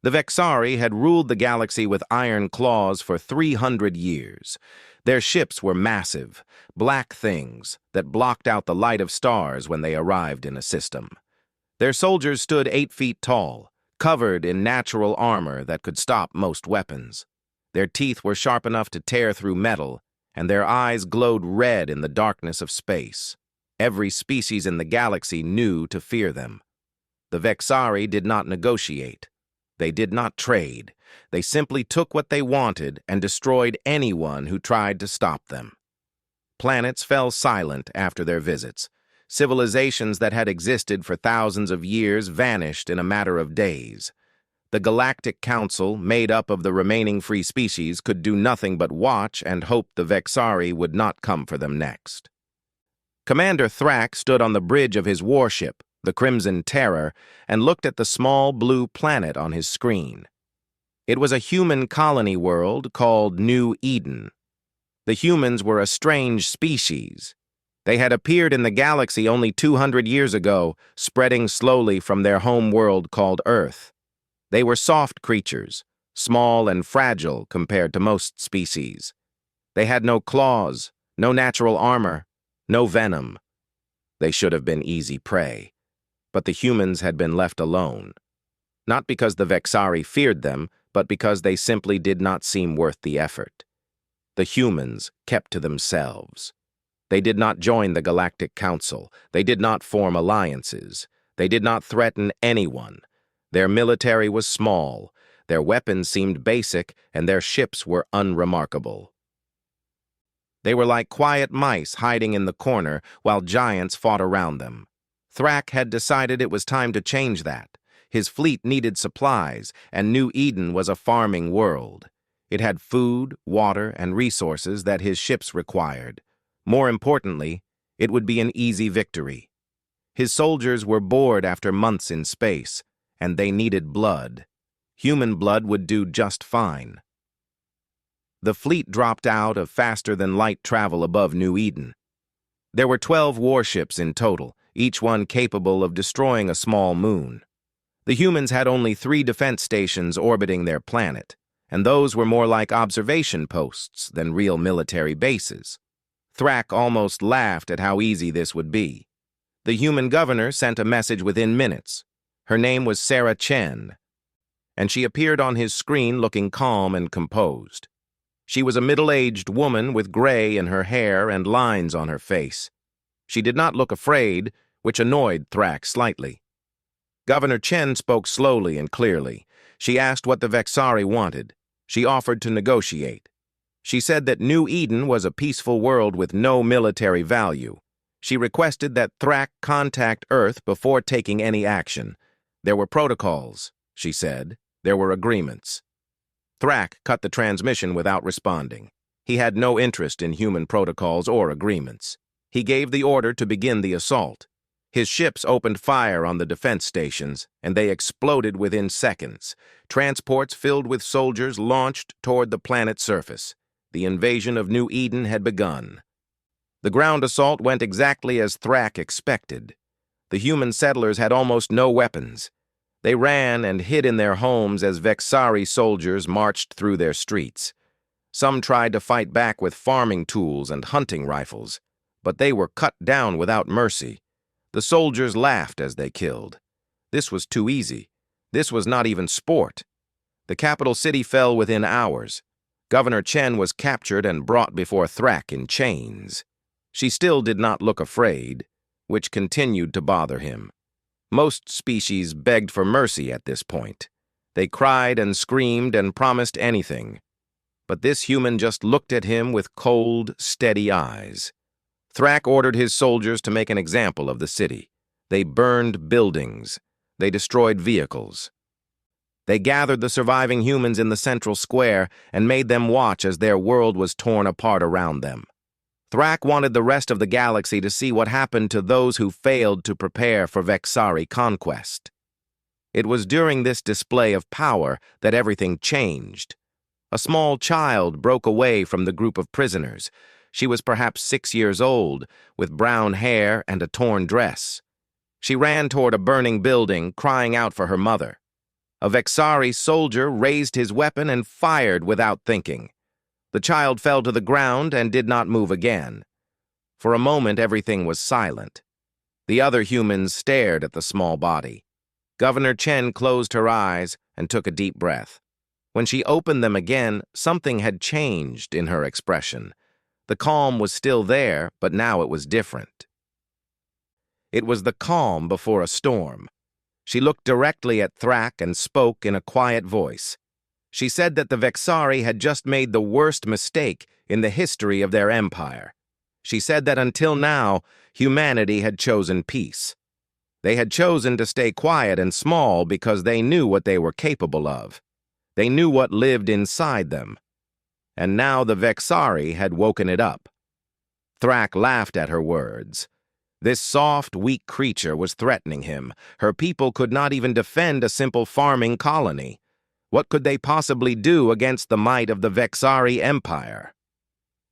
The Vexari had ruled the galaxy with iron claws for 300 years. Their ships were massive, black things that blocked out the light of stars when they arrived in a system. Their soldiers stood 8 feet tall, covered in natural armor that could stop most weapons. Their teeth were sharp enough to tear through metal, and their eyes glowed red in the darkness of space. Every species in the galaxy knew to fear them. The Vexari did not negotiate. They did not trade. They simply took what they wanted and destroyed anyone who tried to stop them. Planets fell silent after their visits. Civilizations that had existed for thousands of years vanished in a matter of days. The Galactic Council, made up of the remaining free species, could do nothing but watch and hope the Vexari would not come for them next. Commander Thrak stood on the bridge of his warship, the Crimson Terror, and looked at the small blue planet on his screen. It was a human colony world called New Eden. The humans were a strange species. They had appeared in the galaxy only 200 years ago, spreading slowly from their home world called Earth. They were soft creatures, small and fragile compared to most species. They had no claws, no natural armor, no venom. They should have been easy prey. But the humans had been left alone. Not because the Vexari feared them, but because they simply did not seem worth the effort. The humans kept to themselves. They did not join the Galactic Council. They did not form alliances. They did not threaten anyone. Their military was small, their weapons seemed basic, and their ships were unremarkable. They were like quiet mice hiding in the corner while giants fought around them. Thrak had decided it was time to change that. His fleet needed supplies, and New Eden was a farming world. It had food, water, and resources that his ships required. More importantly, it would be an easy victory. His soldiers were bored after months in space, and they needed blood. Human blood would do just fine. The fleet dropped out of faster-than-light travel above New Eden. There were 12 warships in total, each one capable of destroying a small moon. The humans had only 3 defense stations orbiting their planet, and those were more like observation posts than real military bases. Thrak almost laughed at how easy this would be. The human governor sent a message within minutes. Her name was Sarah Chen, and she appeared on his screen looking calm and composed. She was a middle-aged woman with gray in her hair and lines on her face. She did not look afraid, which annoyed Thrak slightly. Governor Chen spoke slowly and clearly. She asked what the Vexari wanted. She offered to negotiate. She said that New Eden was a peaceful world with no military value. She requested that Thrak contact Earth before taking any action. There were protocols, she said. There were agreements. Thrak cut the transmission without responding. He had no interest in human protocols or agreements. He gave the order to begin the assault. His ships opened fire on the defense stations, and they exploded within seconds. Transports filled with soldiers launched toward the planet's surface. The invasion of New Eden had begun. The ground assault went exactly as Thrak expected. The human settlers had almost no weapons. They ran and hid in their homes as Vexari soldiers marched through their streets. Some tried to fight back with farming tools and hunting rifles, but they were cut down without mercy. The soldiers laughed as they killed. This was too easy. This was not even sport. The capital city fell within hours. Governor Chen was captured and brought before Thrak in chains. She still did not look afraid, which continued to bother him. Most species begged for mercy at this point. They cried and screamed and promised anything. But this human just looked at him with cold, steady eyes. Thrak ordered his soldiers to make an example of the city. They burned buildings. They destroyed vehicles. They gathered the surviving humans in the central square and made them watch as their world was torn apart around them. Thrak wanted the rest of the galaxy to see what happened to those who failed to prepare for Vexari conquest. It was during this display of power that everything changed. A small child broke away from the group of prisoners. She was perhaps 6 years old, with brown hair and a torn dress. She ran toward a burning building, crying out for her mother. A Vexari soldier raised his weapon and fired without thinking. The child fell to the ground and did not move again. For a moment, everything was silent. The other humans stared at the small body. Governor Chen closed her eyes and took a deep breath. When she opened them again, something had changed in her expression. The calm was still there, but now it was different. It was the calm before a storm. She looked directly at Thrak and spoke in a quiet voice. She said that the Vexari had just made the worst mistake in the history of their empire. She said that until now, humanity had chosen peace. They had chosen to stay quiet and small because they knew what they were capable of. They knew what lived inside them. And now the Vexari had woken it up. Thrak laughed at her words. This soft, weak creature was threatening him. Her people could not even defend a simple farming colony. What could they possibly do against the might of the Vexari Empire?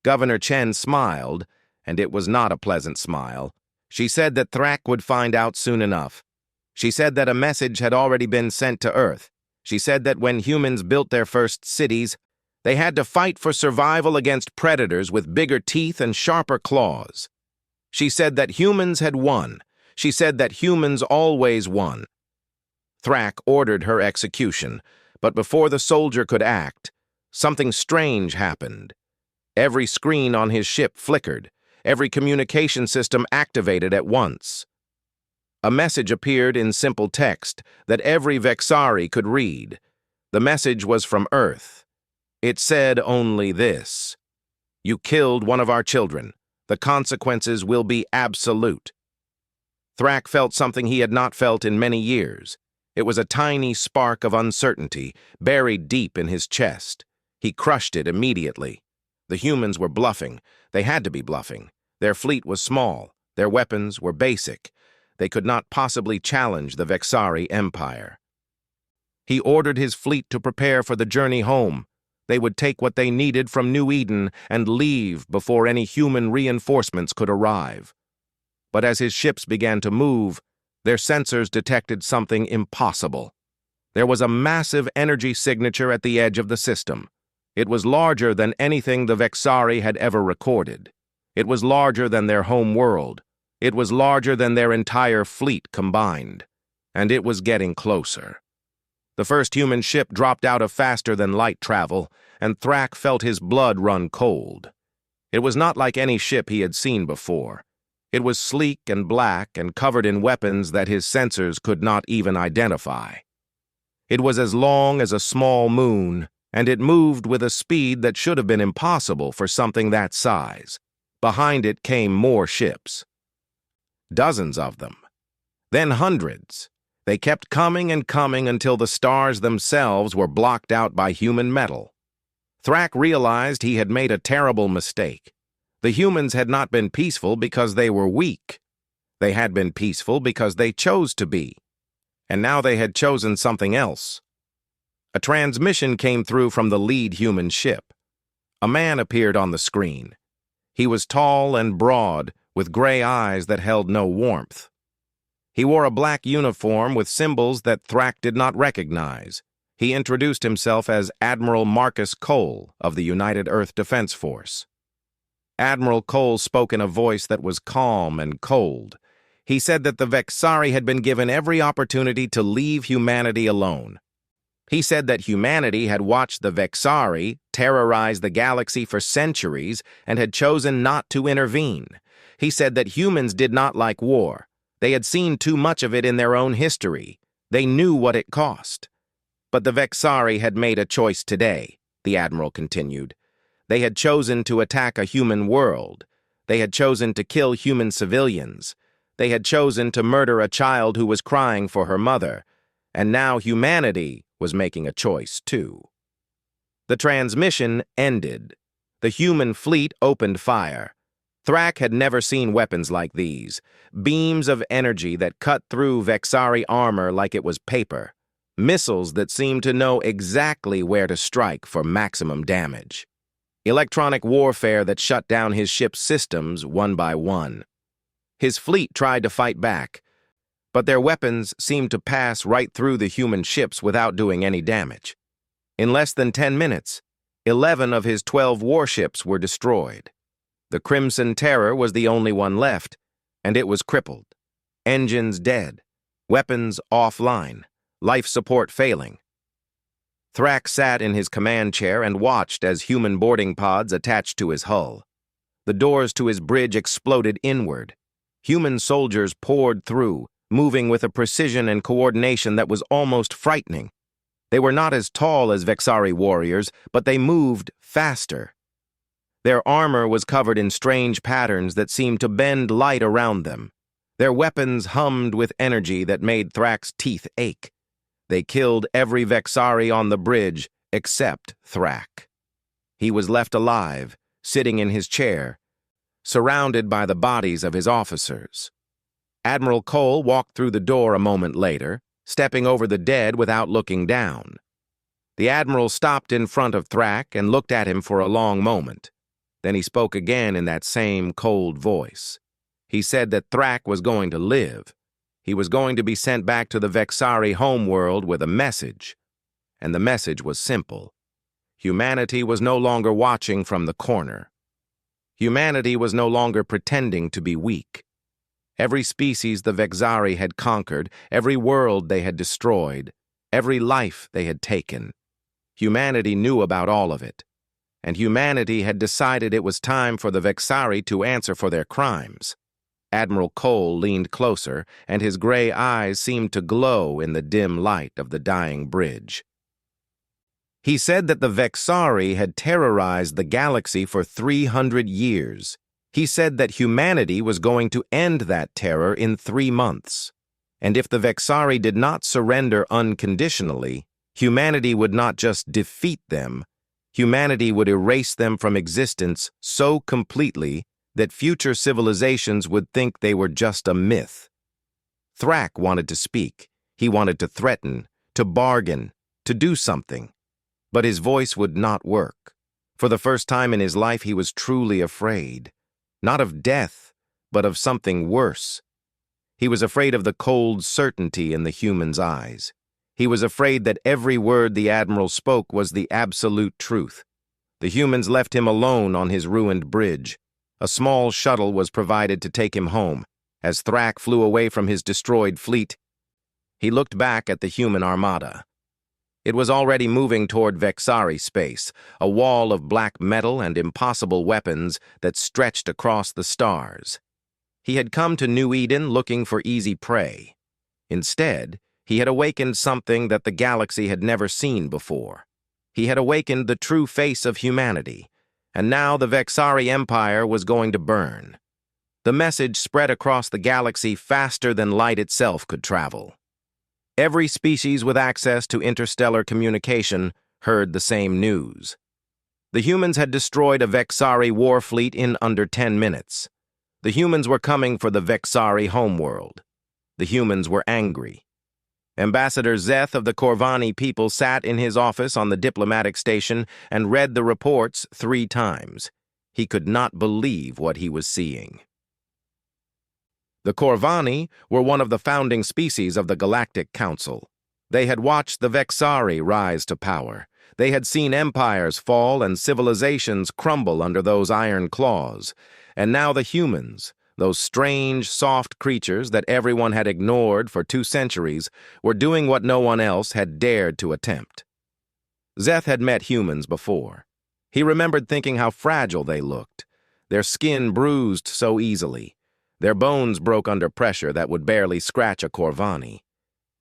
Governor Chen smiled, and it was not a pleasant smile. She said that Thrak would find out soon enough. She said that a message had already been sent to Earth. She said that when humans built their first cities, they had to fight for survival against predators with bigger teeth and sharper claws. She said that humans had won. She said that humans always won. Thrak ordered her execution, but before the soldier could act, something strange happened. Every screen on his ship flickered. Every communication system activated at once. A message appeared in simple text that every Vexari could read. The message was from Earth. It said only this: "You killed one of our children. The consequences will be absolute." Thrak felt something he had not felt in many years. It was a tiny spark of uncertainty buried deep in his chest. He crushed it immediately. The humans were bluffing. They had to be bluffing. Their fleet was small. Their weapons were basic. They could not possibly challenge the Vexari Empire. He ordered his fleet to prepare for the journey home. They would take what they needed from New Eden and leave before any human reinforcements could arrive. But as his ships began to move, their sensors detected something impossible. There was a massive energy signature at the edge of the system. It was larger than anything the Vexari had ever recorded. It was larger than their home world. It was larger than their entire fleet combined. And it was getting closer. The first human ship dropped out of faster-than-light travel, and Thrak felt his blood run cold. It was not like any ship he had seen before. It was sleek and black and covered in weapons that his sensors could not even identify. It was as long as a small moon, and it moved with a speed that should have been impossible for something that size. Behind it came more ships. Dozens of them. Then hundreds. They kept coming and coming until the stars themselves were blocked out by human metal. Thrak realized he had made a terrible mistake. The humans had not been peaceful because they were weak. They had been peaceful because they chose to be. And now they had chosen something else. A transmission came through from the lead human ship. A man appeared on the screen. He was tall and broad, with gray eyes that held no warmth. He wore a black uniform with symbols that Thrak did not recognize. He introduced himself as Admiral Marcus Cole of the United Earth Defense Force. Admiral Cole spoke in a voice that was calm and cold. He said that the Vexari had been given every opportunity to leave humanity alone. He said that humanity had watched the Vexari terrorize the galaxy for centuries and had chosen not to intervene. He said that humans did not like war. They had seen too much of it in their own history. They knew what it cost. But the Vexari had made a choice today, the Admiral continued. They had chosen to attack a human world. They had chosen to kill human civilians. They had chosen to murder a child who was crying for her mother. And now humanity was making a choice, too. The transmission ended. The human fleet opened fire. Thrak had never seen weapons like these, beams of energy that cut through Vexari armor like it was paper, missiles that seemed to know exactly where to strike for maximum damage, electronic warfare that shut down his ship's systems one by one. His fleet tried to fight back, but their weapons seemed to pass right through the human ships without doing any damage. In less than 10 minutes, 11 of his 12 warships were destroyed. The Crimson Terror was the only one left, and it was crippled. Engines dead, weapons offline, life support failing. Thrak sat in his command chair and watched as human boarding pods attached to his hull. The doors to his bridge exploded inward. Human soldiers poured through, moving with a precision and coordination that was almost frightening. They were not as tall as Vexari warriors, but they moved faster. Their armor was covered in strange patterns that seemed to bend light around them. Their weapons hummed with energy that made Thrak's teeth ache. They killed every Vexari on the bridge except Thrak. He was left alive, sitting in his chair, surrounded by the bodies of his officers. Admiral Cole walked through the door a moment later, stepping over the dead without looking down. The Admiral stopped in front of Thrak and looked at him for a long moment. Then he spoke again in that same cold voice. He said that Thrak was going to live. He was going to be sent back to the Vexari homeworld with a message. And the message was simple. Humanity was no longer watching from the corner. Humanity was no longer pretending to be weak. Every species the Vexari had conquered, every world they had destroyed, every life they had taken. Humanity knew about all of it. And humanity had decided it was time for the Vexari to answer for their crimes. Admiral Cole leaned closer, and his gray eyes seemed to glow in the dim light of the dying bridge. He said that the Vexari had terrorized the galaxy for 300 years. He said that humanity was going to end that terror in 3 months. And if the Vexari did not surrender unconditionally, humanity would not just defeat them, humanity would erase them from existence so completely that future civilizations would think they were just a myth. Thrak wanted to speak. He wanted to threaten, to bargain, to do something. But his voice would not work. For the first time in his life, he was truly afraid. Not of death, but of something worse. He was afraid of the cold certainty in the human's eyes. He was afraid that every word the Admiral spoke was the absolute truth. The humans left him alone on his ruined bridge. A small shuttle was provided to take him home. As Thrak flew away from his destroyed fleet, he looked back at the human armada. It was already moving toward Vexari space, a wall of black metal and impossible weapons that stretched across the stars. He had come to New Eden looking for easy prey. Instead, he had awakened something that the galaxy had never seen before. He had awakened the true face of humanity, and now the Vexari Empire was going to burn. The message spread across the galaxy faster than light itself could travel. Every species with access to interstellar communication heard the same news. The humans had destroyed a Vexari war fleet in under 10 minutes. The humans were coming for the Vexari homeworld. The humans were angry. Ambassador Szeth of the Corvani people sat in his office on the diplomatic station and read the reports 3 times. He could not believe what he was seeing. The Corvani were one of the founding species of the Galactic Council. They had watched the Vexari rise to power. They had seen empires fall and civilizations crumble under those iron claws. And now the humans, those strange, soft creatures that everyone had ignored for 2 centuries, were doing what no one else had dared to attempt. Szeth had met humans before. He remembered thinking how fragile they looked. Their skin bruised so easily. Their bones broke under pressure that would barely scratch a Corvani.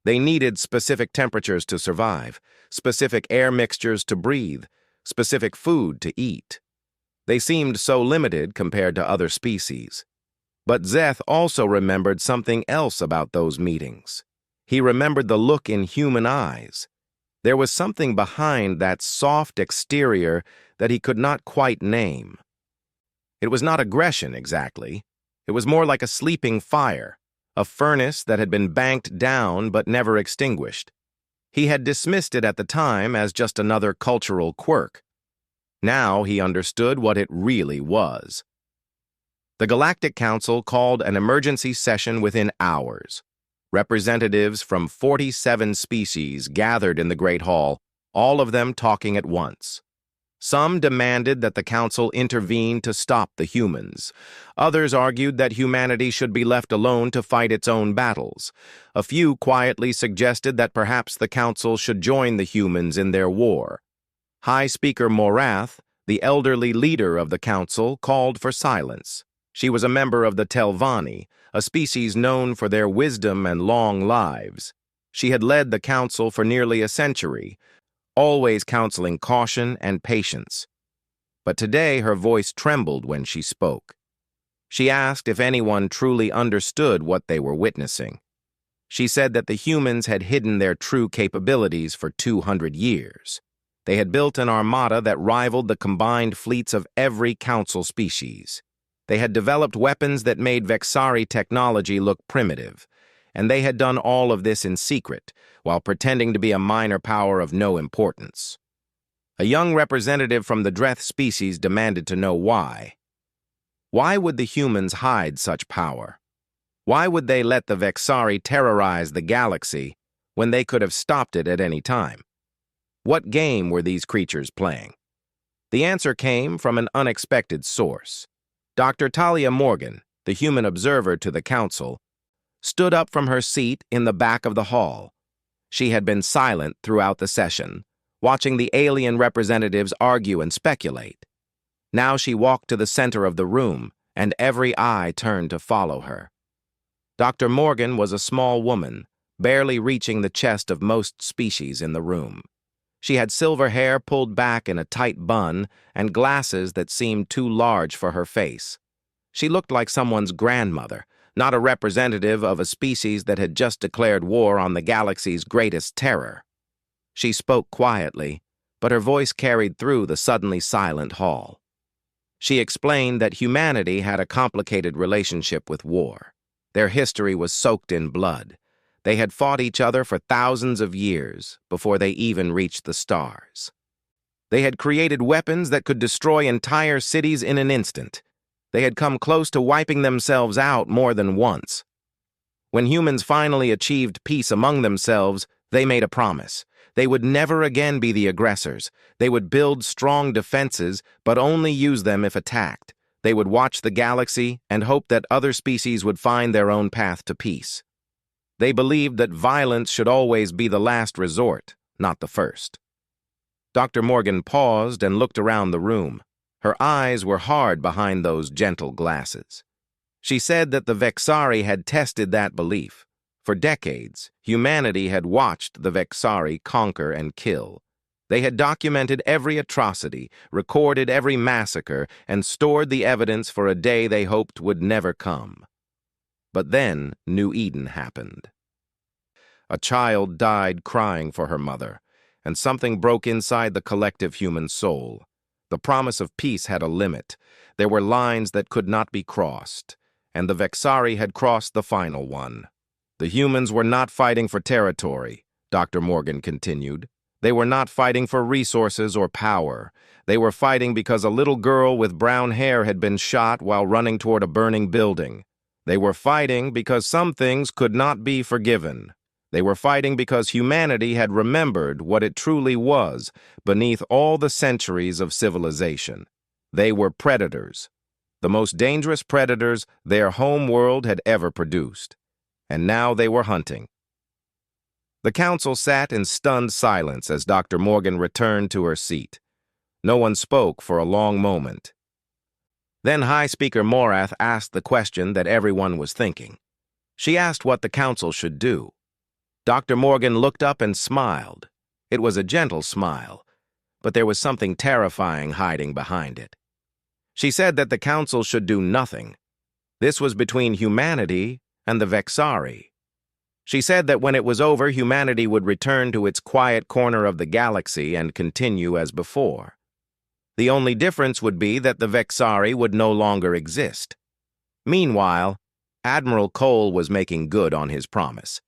They needed specific temperatures to survive, specific air mixtures to breathe, specific food to eat. They seemed so limited compared to other species. But Szeth also remembered something else about those meetings. He remembered the look in human eyes. There was something behind that soft exterior that he could not quite name. It was not aggression, exactly. It was more like a sleeping fire, a furnace that had been banked down but never extinguished. He had dismissed it at the time as just another cultural quirk. Now he understood what it really was. The Galactic Council called an emergency session within hours. Representatives from 47 species gathered in the Great Hall, all of them talking at once. Some demanded that the council intervene to stop the humans. Others argued that humanity should be left alone to fight its own battles. A few quietly suggested that perhaps the council should join the humans in their war. High Speaker Morath, the elderly leader of the council, called for silence. She was a member of the Telvanni, a species known for their wisdom and long lives. She had led the council for nearly a century, always counseling caution and patience. But today her voice trembled when she spoke. She asked if anyone truly understood what they were witnessing. She said that the humans had hidden their true capabilities for 200 years. They had built an armada that rivaled the combined fleets of every council species. They had developed weapons that made Vexari technology look primitive, and they had done all of this in secret, while pretending to be a minor power of no importance. A young representative from the Dreth species demanded to know why. Why would the humans hide such power? Why would they let the Vexari terrorize the galaxy when they could have stopped it at any time? What game were these creatures playing? The answer came from an unexpected source. Dr. Talia Morgan, the human observer to the council, stood up from her seat in the back of the hall. She had been silent throughout the session, watching the alien representatives argue and speculate. Now she walked to the center of the room, and every eye turned to follow her. Dr. Morgan was a small woman, barely reaching the chest of most species in the room. She had silver hair pulled back in a tight bun and glasses that seemed too large for her face. She looked like someone's grandmother, not a representative of a species that had just declared war on the galaxy's greatest terror. She spoke quietly, but her voice carried through the suddenly silent hall. She explained that humanity had a complicated relationship with war. Their history was soaked in blood. They had fought each other for thousands of years before they even reached the stars. They had created weapons that could destroy entire cities in an instant. They had come close to wiping themselves out more than once. When humans finally achieved peace among themselves, they made a promise. They would never again be the aggressors. They would build strong defenses, but only use them if attacked. They would watch the galaxy and hope that other species would find their own path to peace. They believed that violence should always be the last resort, not the first. Dr. Morgan paused and looked around the room. Her eyes were hard behind those gentle glasses. She said that the Vexari had tested that belief. For decades, humanity had watched the Vexari conquer and kill. They had documented every atrocity, recorded every massacre, and stored the evidence for a day they hoped would never come. But then New Eden happened. A child died crying for her mother, and something broke inside the collective human soul. The promise of peace had a limit. There were lines that could not be crossed, and the Vexari had crossed the final one. The humans were not fighting for territory, Dr. Morgan continued. They were not fighting for resources or power. They were fighting because a little girl with brown hair had been shot while running toward a burning building. They were fighting because some things could not be forgiven. They were fighting because humanity had remembered what it truly was beneath all the centuries of civilization. They were predators, the most dangerous predators their home world had ever produced. And now they were hunting. The council sat in stunned silence as Dr. Morgan returned to her seat. No one spoke for a long moment. Then High Speaker Morath asked the question that everyone was thinking. She asked what the council should do. Dr. Morgan looked up and smiled. It was a gentle smile, but there was something terrifying hiding behind it. She said that the council should do nothing. This was between humanity and the Vexari. She said that when it was over, humanity would return to its quiet corner of the galaxy and continue as before. The only difference would be that the Vexari would no longer exist. Meanwhile, Admiral Cole was making good on his promise.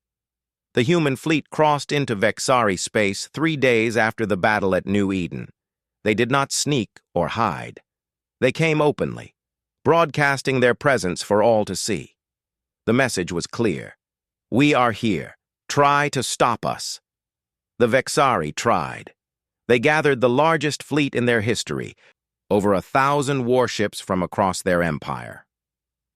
The human fleet crossed into Vexari space 3 days after the battle at New Eden. They did not sneak or hide. They came openly, broadcasting their presence for all to see. The message was clear. "We are here. Try to stop us." The Vexari tried. They gathered the largest fleet in their history, over 1,000 warships from across their empire.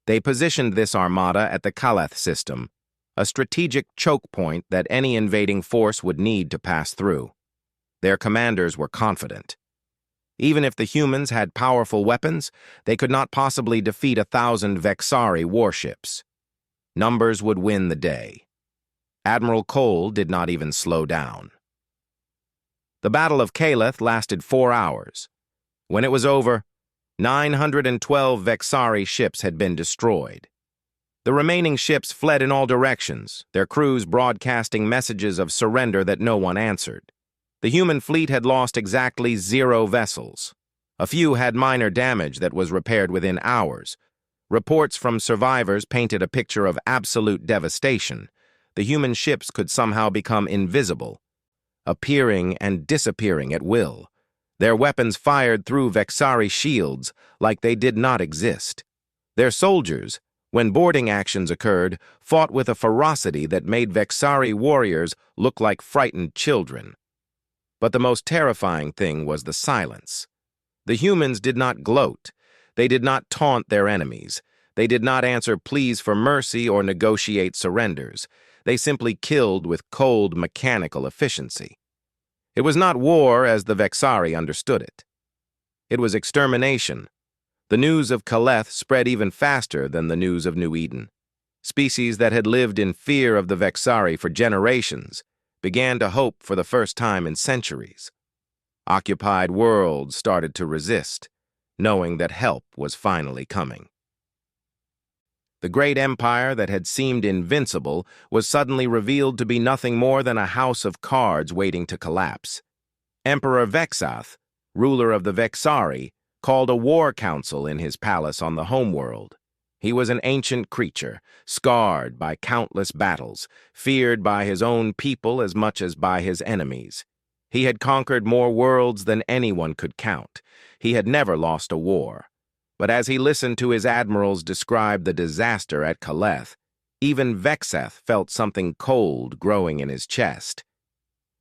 They positioned this armada at the Kaleth system, a strategic choke point that any invading force would need to pass through. Their commanders were confident. Even if the humans had powerful weapons, they could not possibly defeat 1,000 Vexari warships. Numbers would win the day. Admiral Cole did not even slow down. The Battle of Kaleth lasted 4 hours. When it was over, 912 Vexari ships had been destroyed. The remaining ships fled in all directions, their crews broadcasting messages of surrender that no one answered. The human fleet had lost exactly 0 vessels. A few had minor damage that was repaired within hours. Reports from survivors painted a picture of absolute devastation. The human ships could somehow become invisible, appearing and disappearing at will. Their weapons fired through Vexari shields like they did not exist. Their soldiers, when boarding actions occurred, fought with a ferocity that made Vexari warriors look like frightened children. But the most terrifying thing was the silence. The humans did not gloat. They did not taunt their enemies. They did not answer pleas for mercy or negotiate surrenders. They simply killed with cold, mechanical efficiency. It was not war as the Vexari understood it. It was extermination. The news of Kaleth spread even faster than the news of New Eden. Species that had lived in fear of the Vexari for generations began to hope for the first time in centuries. Occupied worlds started to resist, knowing that help was finally coming. The great empire that had seemed invincible was suddenly revealed to be nothing more than a house of cards waiting to collapse. Emperor Vexath, ruler of the Vexari, called a war council in his palace on the homeworld. He was an ancient creature, scarred by countless battles, feared by his own people as much as by his enemies. He had conquered more worlds than anyone could count. He had never lost a war. But as he listened to his admirals describe the disaster at Kaleth, even Vexath felt something cold growing in his chest.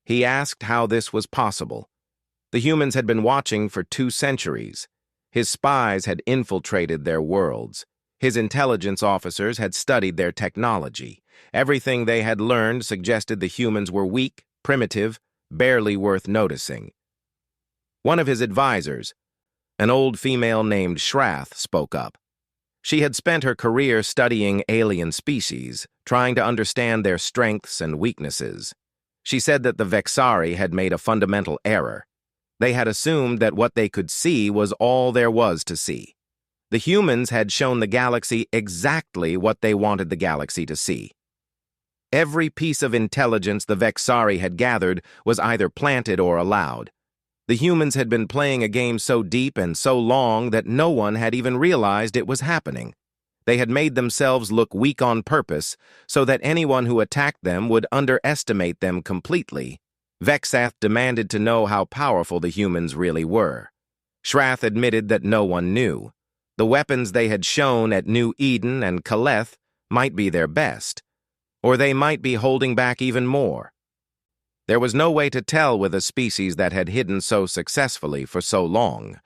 He asked how this was possible. The humans had been watching for 2 centuries. His spies had infiltrated their worlds. His intelligence officers had studied their technology. Everything they had learned suggested the humans were weak, primitive, barely worth noticing. One of his advisors, an old female named Shrath, spoke up. She had spent her career studying alien species, trying to understand their strengths and weaknesses. She said that the Vexari had made a fundamental error. They had assumed that what they could see was all there was to see. The humans had shown the galaxy exactly what they wanted the galaxy to see. Every piece of intelligence the Vexari had gathered was either planted or allowed. The humans had been playing a game so deep and so long that no one had even realized it was happening. They had made themselves look weak on purpose so that anyone who attacked them would underestimate them completely. Vexath demanded to know how powerful the humans really were. Shrath admitted that no one knew. The weapons they had shown at New Eden and Kaleth might be their best, or they might be holding back even more. There was no way to tell with a species that had hidden so successfully for so long.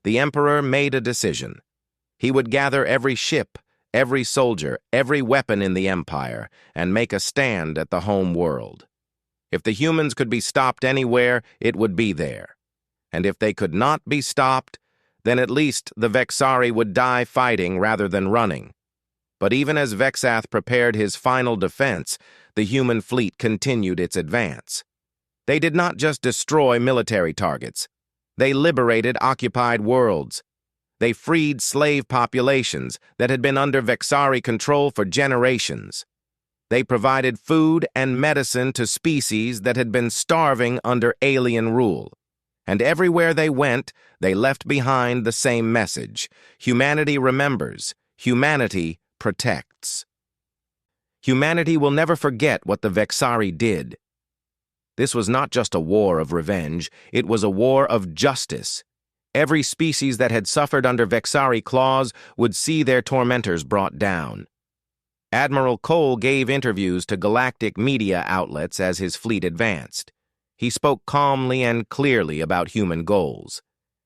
The Emperor made a decision. He would gather every ship, every soldier, every weapon in the Empire, and make a stand at the home world. If the humans could be stopped anywhere, it would be there. And if they could not be stopped, then at least the Vexari would die fighting rather than running. But even as Vexath prepared his final defense, the human fleet continued its advance. They did not just destroy military targets. They liberated occupied worlds. They freed slave populations that had been under Vexari control for generations. They provided food and medicine to species that had been starving under alien rule. And everywhere they went, they left behind the same message. Humanity remembers. Humanity protects. Humanity will never forget what the Vexari did. This was not just a war of revenge, it was a war of justice. Every species that had suffered under Vexari claws would see their tormentors brought down. Admiral Cole gave interviews to galactic media outlets as his fleet advanced. He spoke calmly and clearly about human goals.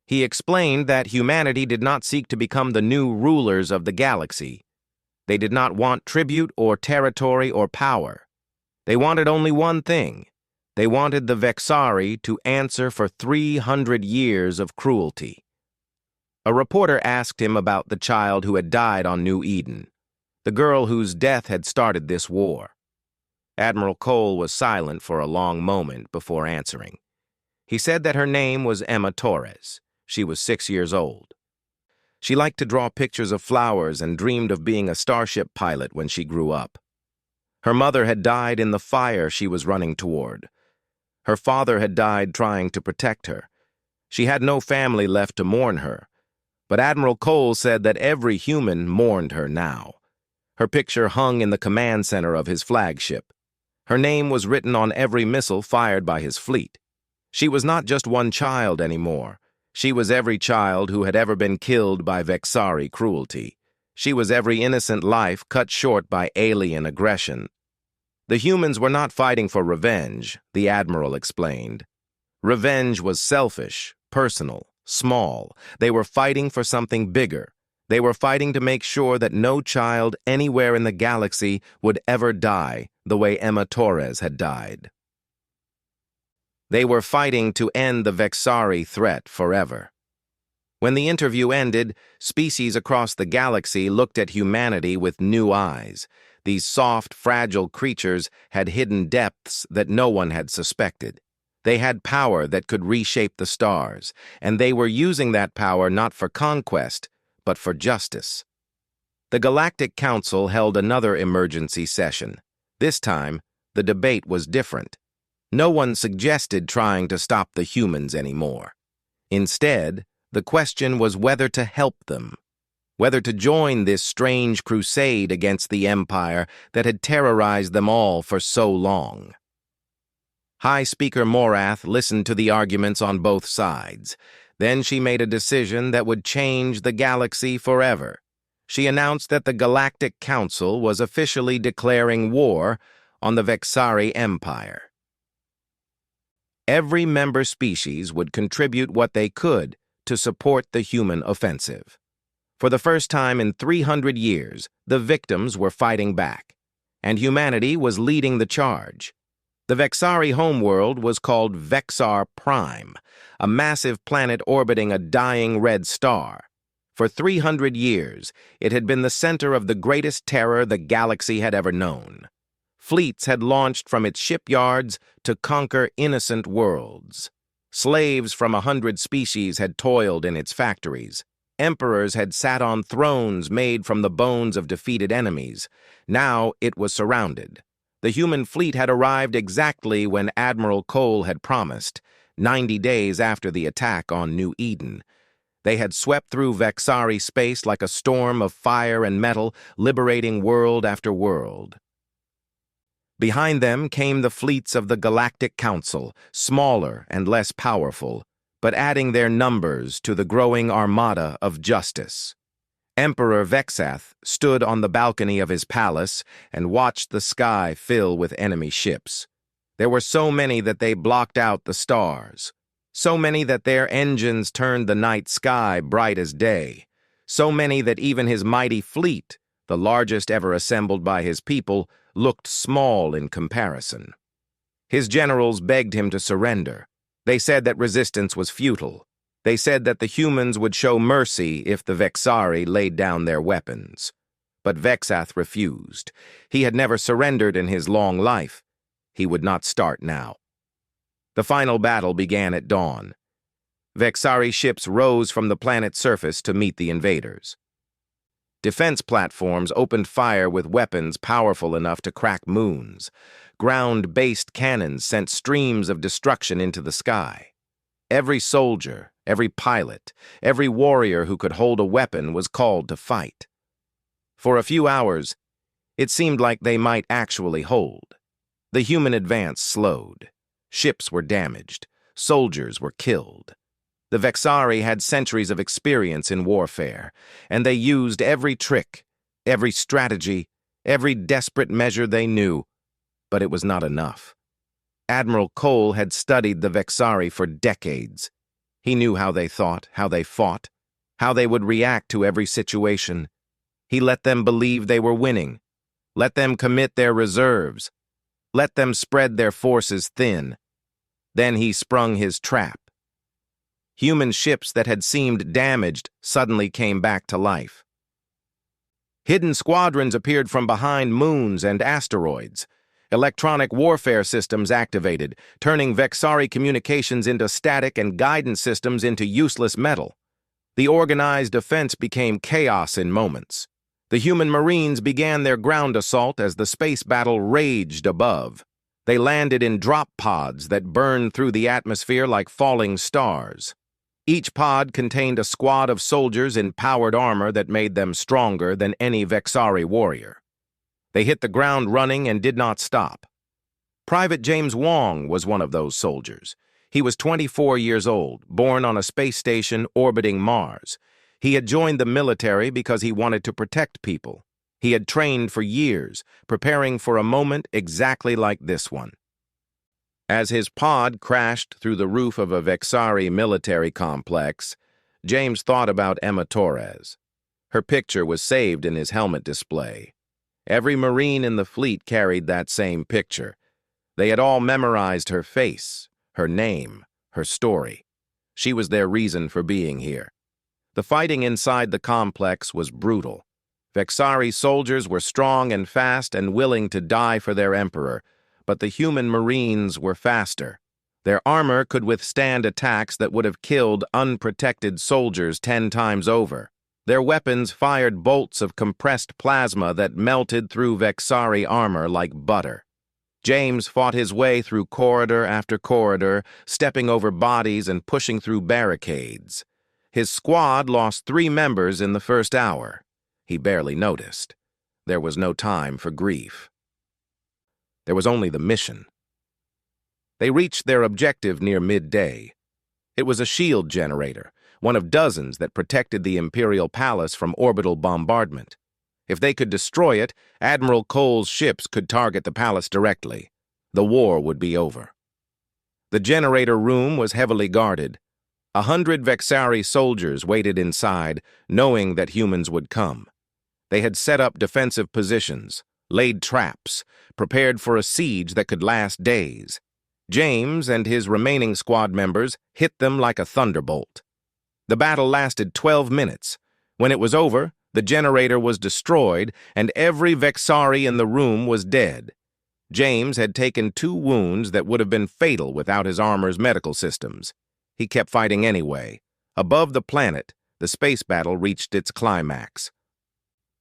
He explained that humanity did not seek to become the new rulers of the galaxy. They did not want tribute or territory or power. They wanted only one thing. They wanted the Vexari to answer for 300 years of cruelty. A reporter asked him about the child who had died on New Eden, the girl whose death had started this war. Admiral Cole was silent for a long moment before answering. He said that her name was Emma Torres. She was 6 years old. She liked to draw pictures of flowers and dreamed of being a starship pilot when she grew up. Her mother had died in the fire she was running toward. Her father had died trying to protect her. She had no family left to mourn her, but Admiral Cole said that every human mourned her now. Her picture hung in the command center of his flagship. Her name was written on every missile fired by his fleet. She was not just one child anymore. She was every child who had ever been killed by Vexari cruelty. She was every innocent life cut short by alien aggression. The humans were not fighting for revenge, the Admiral explained. Revenge was selfish, personal, small. They were fighting for something bigger. They were fighting to make sure that no child anywhere in the galaxy would ever die the way Emma Torres had died. They were fighting to end the Vexari threat forever. When the interview ended, species across the galaxy looked at humanity with new eyes. These soft, fragile creatures had hidden depths that no one had suspected. They had power that could reshape the stars, and they were using that power not for conquest, but for justice. The Galactic Council held another emergency session. This time, the debate was different. No one suggested trying to stop the humans anymore. Instead, the question was whether to help them, whether to join this strange crusade against the Empire that had terrorized them all for so long. High Speaker Morath listened to the arguments on both sides. Then she made a decision that would change the galaxy forever. She announced that the Galactic Council was officially declaring war on the Vexari Empire. Every member species would contribute what they could to support the human offensive. For the first time in 300 years, the victims were fighting back, and humanity was leading the charge. The Vexari homeworld was called Vexar Prime, a massive planet orbiting a dying red star. For 300 years, it had been the center of the greatest terror the galaxy had ever known. Fleets had launched from its shipyards to conquer innocent worlds. Slaves from 100 species had toiled in its factories. Emperors had sat on thrones made from the bones of defeated enemies. Now it was surrounded. The human fleet had arrived exactly when Admiral Cole had promised, 90 days after the attack on New Eden. They had swept through Vexari space like a storm of fire and metal, liberating world after world. Behind them came the fleets of the Galactic Council, smaller and less powerful, but adding their numbers to the growing armada of justice. Emperor Vexath stood on the balcony of his palace and watched the sky fill with enemy ships. There were so many that they blocked out the stars, so many that their engines turned the night sky bright as day, so many that even his mighty fleet, the largest ever assembled by his people, looked small in comparison. His generals begged him to surrender. They said that resistance was futile. They said that the humans would show mercy if the Vexari laid down their weapons. But Vexath refused. He had never surrendered in his long life. He would not start now. The final battle began at dawn. Vexari ships rose from the planet's surface to meet the invaders. Defense platforms opened fire with weapons powerful enough to crack moons. Ground-based cannons sent streams of destruction into the sky. Every soldier, every pilot, every warrior who could hold a weapon was called to fight. For a few hours, it seemed like they might actually hold. The human advance slowed. Ships were damaged. Soldiers were killed. The Vexari had centuries of experience in warfare, and they used every trick, every strategy, every desperate measure they knew, but it was not enough. Admiral Cole had studied the Vexari for decades. He knew how they thought, how they fought, how they would react to every situation. He let them believe they were winning. Let them commit their reserves. Let them spread their forces thin. Then he sprung his trap. Human ships that had seemed damaged suddenly came back to life. Hidden squadrons appeared from behind moons and asteroids. Electronic warfare systems activated, turning Vexari communications into static and guidance systems into useless metal. The organized defense became chaos in moments. The human Marines began their ground assault as the space battle raged above. They landed in drop pods that burned through the atmosphere like falling stars. Each pod contained a squad of soldiers in powered armor that made them stronger than any Vexari warrior. They hit the ground running and did not stop. Private James Wong was one of those soldiers. He was 24 years old, born on a space station orbiting Mars. He had joined the military because he wanted to protect people. He had trained for years, preparing for a moment exactly like this one. As his pod crashed through the roof of a Vexari military complex, James thought about Emma Torres. Her picture was saved in his helmet display. Every Marine in the fleet carried that same picture. They had all memorized her face, her name, her story. She was their reason for being here. The fighting inside the complex was brutal. Vexari soldiers were strong and fast and willing to die for their emperor, but the human Marines were faster. Their armor could withstand attacks that would have killed unprotected soldiers 10 times over. Their weapons fired bolts of compressed plasma that melted through Vexari armor like butter. James fought his way through corridor after corridor, stepping over bodies and pushing through barricades. His squad lost 3 members in the first hour. He barely noticed. There was no time for grief. There was only the mission. They reached their objective near midday. It was a shield generator, one of dozens that protected the Imperial Palace from orbital bombardment. If they could destroy it, Admiral Cole's ships could target the palace directly. The war would be over. The generator room was heavily guarded. 100 Vexari soldiers waited inside, knowing that humans would come. They had set up defensive positions, laid traps, prepared for a siege that could last days. James and his remaining squad members hit them like a thunderbolt. The battle lasted 12 minutes. When it was over, the generator was destroyed and every Vexari in the room was dead. James had taken 2 wounds that would have been fatal without his armor's medical systems. He kept fighting anyway. Above the planet, the space battle reached its climax.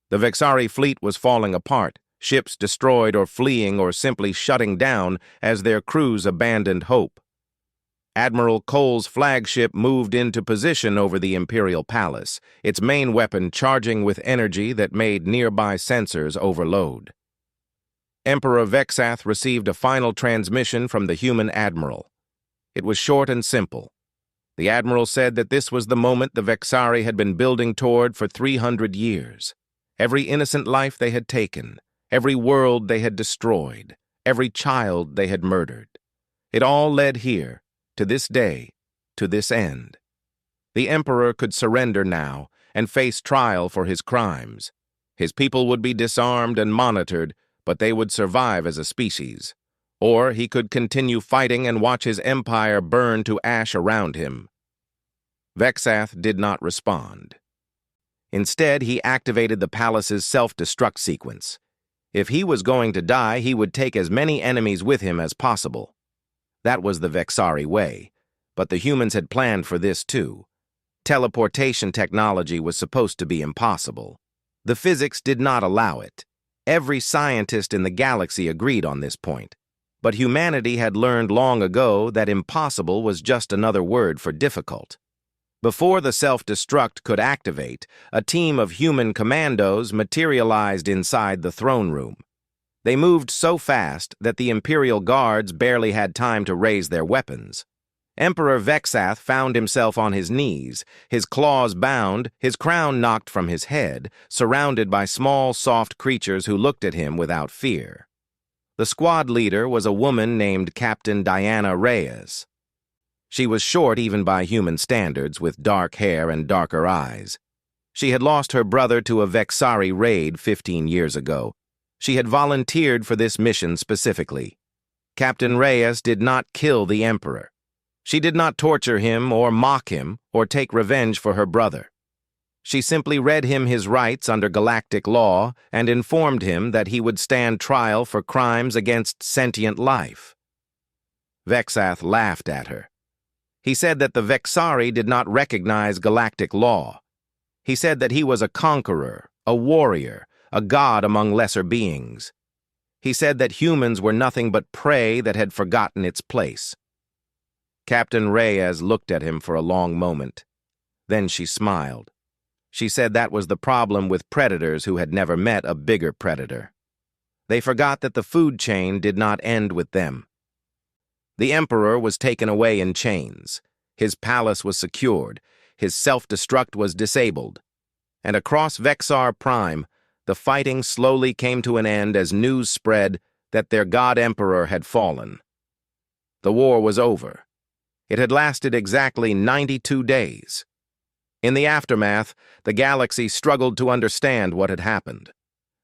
The Vexari fleet was falling apart, ships destroyed or fleeing or simply shutting down as their crews abandoned hope. Admiral Cole's flagship moved into position over the Imperial Palace, its main weapon charging with energy that made nearby sensors overload. Emperor Vexath received a final transmission from the human admiral. It was short and simple. The admiral said that this was the moment the Vexari had been building toward for 300 years. Every innocent life they had taken, every world they had destroyed, every child they had murdered. It all led here, to this day, to this end. The emperor could surrender now and face trial for his crimes. His people would be disarmed and monitored, but they would survive as a species. Or he could continue fighting and watch his empire burn to ash around him. Vexath did not respond. Instead, he activated the palace's self-destruct sequence. If he was going to die, he would take as many enemies with him as possible. That was the Vexari way, but the humans had planned for this too. Teleportation technology was supposed to be impossible. The physics did not allow it. Every scientist in the galaxy agreed on this point. But humanity had learned long ago that impossible was just another word for difficult. Before the self-destruct could activate, a team of human commandos materialized inside the throne room. They moved so fast that the Imperial Guards barely had time to raise their weapons. Emperor Vexath found himself on his knees, his claws bound, his crown knocked from his head, surrounded by small, soft creatures who looked at him without fear. The squad leader was a woman named Captain Diana Reyes. She was short even by human standards, with dark hair and darker eyes. She had lost her brother to a Vexari raid 15 years ago. She had volunteered for this mission specifically. Captain Reyes did not kill the Emperor. She did not torture him or mock him or take revenge for her brother. She simply read him his rights under galactic law and informed him that he would stand trial for crimes against sentient life. Vexath laughed at her. He said that the Vexari did not recognize galactic law. He said that he was a conqueror, a warrior, a god among lesser beings. He said that humans were nothing but prey that had forgotten its place. Captain Reyes looked at him for a long moment. Then she smiled. She said that was the problem with predators who had never met a bigger predator. They forgot that the food chain did not end with them. The Emperor was taken away in chains. His palace was secured. His self-destruct was disabled. And across Vexar Prime, the fighting slowly came to an end as news spread that their god Emperor had fallen. The war was over. It had lasted exactly 92 days. In the aftermath, the galaxy struggled to understand what had happened.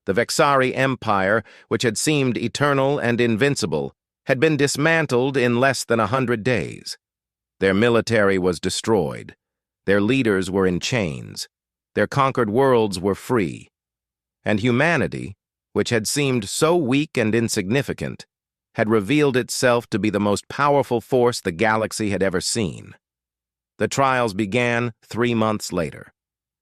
The Vexari Empire, which had seemed eternal and invincible, had been dismantled in less than 100 days. Their military was destroyed. Their leaders were in chains. Their conquered worlds were free. And humanity, which had seemed so weak and insignificant, had revealed itself to be the most powerful force the galaxy had ever seen. The trials began 3 months later.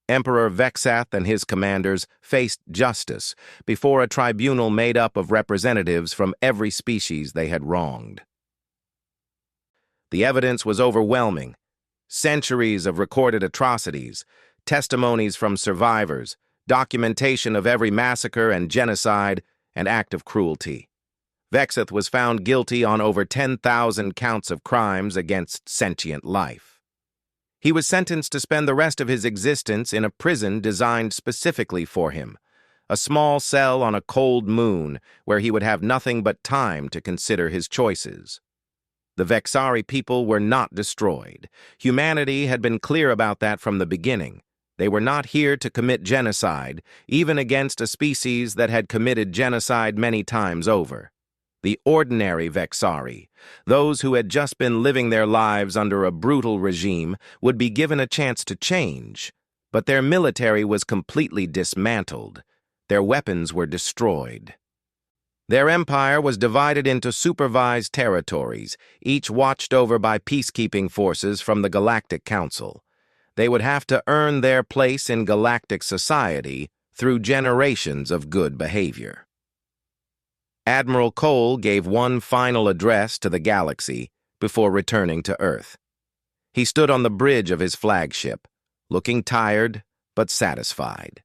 Emperor Vexath and his commanders faced justice before a tribunal made up of representatives from every species they had wronged. The evidence was overwhelming. Centuries of recorded atrocities, testimonies from survivors, documentation of every massacre and genocide and act of cruelty. Vexath was found guilty on over 10,000 counts of crimes against sentient life. He was sentenced to spend the rest of his existence in a prison designed specifically for him, a small cell on a cold moon where he would have nothing but time to consider his choices. The Vexari people were not destroyed. Humanity had been clear about that from the beginning. They were not here to commit genocide, even against a species that had committed genocide many times over. The ordinary Vexari, those who had just been living their lives under a brutal regime, would be given a chance to change, but their military was completely dismantled. Their weapons were destroyed. Their empire was divided into supervised territories, each watched over by peacekeeping forces from the Galactic Council. They would have to earn their place in galactic society through generations of good behavior. Admiral Cole gave one final address to the galaxy before returning to Earth. He stood on the bridge of his flagship, looking tired but satisfied.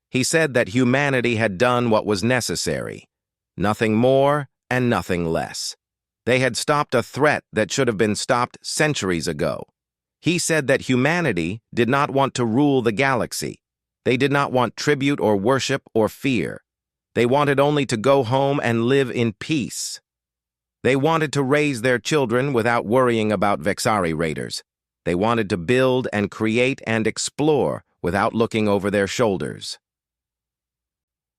He said that humanity had done what was necessary, nothing more and nothing less. They had stopped a threat that should have been stopped centuries ago. He said that humanity did not want to rule the galaxy. They did not want tribute or worship or fear. They wanted only to go home and live in peace. They wanted to raise their children without worrying about Vexari raiders. They wanted to build and create and explore without looking over their shoulders.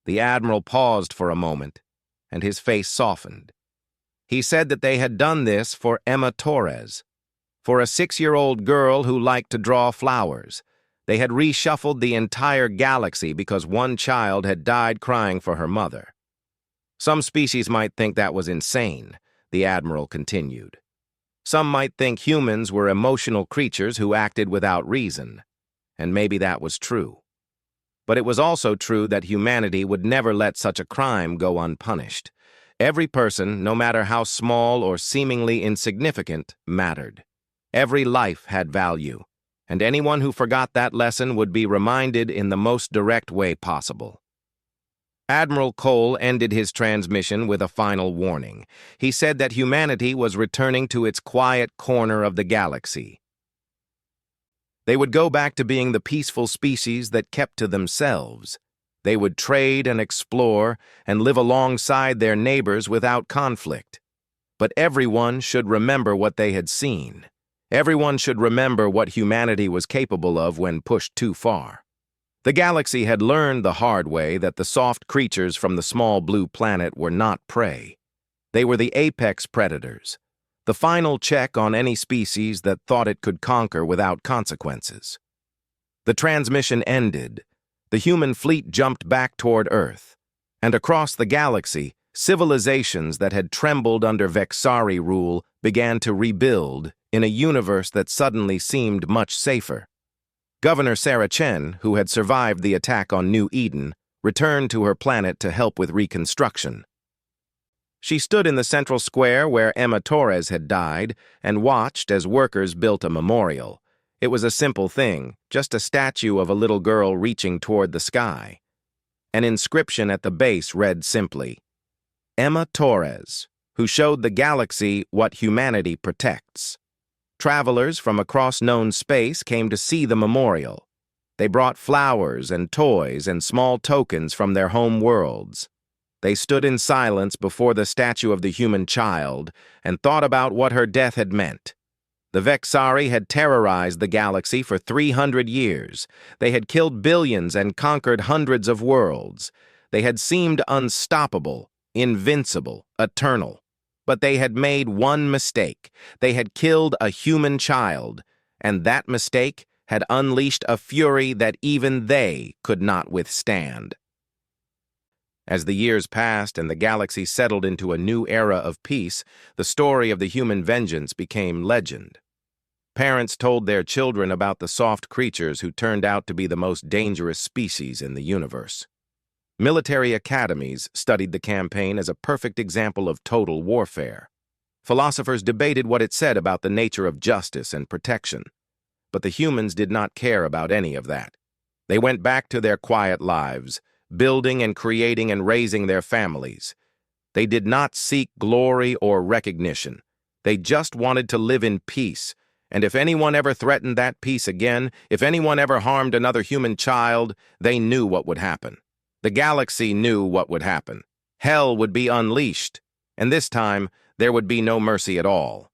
The Admiral paused for a moment, and his face softened. He said that they had done this for Emma Torres, for a 6-year-old girl who liked to draw flowers. They had reshuffled the entire galaxy because one child had died crying for her mother. Some species might think that was insane, the Admiral continued. Some might think humans were emotional creatures who acted without reason, and maybe that was true. But it was also true that humanity would never let such a crime go unpunished. Every person, no matter how small or seemingly insignificant, mattered. Every life had value. And anyone who forgot that lesson would be reminded in the most direct way possible. Admiral Cole ended his transmission with a final warning. He said that humanity was returning to its quiet corner of the galaxy. They would go back to being the peaceful species that kept to themselves. They would trade and explore and live alongside their neighbors without conflict. But everyone should remember what they had seen. Everyone should remember what humanity was capable of when pushed too far. The galaxy had learned the hard way that the soft creatures from the small blue planet were not prey. They were the apex predators, the final check on any species that thought it could conquer without consequences. The transmission ended. The human fleet jumped back toward Earth, and across the galaxy, civilizations that had trembled under Vexari rule began to rebuild in a universe that suddenly seemed much safer. Governor Sarah Chen, who had survived the attack on New Eden, returned to her planet to help with reconstruction. She stood in the central square where Emma Torres had died and watched as workers built a memorial. It was a simple thing, just a statue of a little girl reaching toward the sky. An inscription at the base read simply, Emma Torres, who showed the galaxy what humanity protects. Travelers from across known space came to see the memorial. They brought flowers and toys and small tokens from their home worlds. They stood in silence before the statue of the human child and thought about what her death had meant. The Vexari had terrorized the galaxy for 300 years. They had killed billions and conquered hundreds of worlds. They had seemed unstoppable, invincible, eternal. But they had made one mistake. They had killed a human child, and that mistake had unleashed a fury that even they could not withstand. As the years passed and the galaxy settled into a new era of peace, the story of the human vengeance became legend. Parents told their children about the soft creatures who turned out to be the most dangerous species in the universe. Military academies studied the campaign as a perfect example of total warfare. Philosophers debated what it said about the nature of justice and protection. But the humans did not care about any of that. They went back to their quiet lives, building and creating and raising their families. They did not seek glory or recognition. They just wanted to live in peace. And if anyone ever threatened that peace again, if anyone ever harmed another human child, they knew what would happen. The galaxy knew what would happen. Hell would be unleashed, and this time there would be no mercy at all.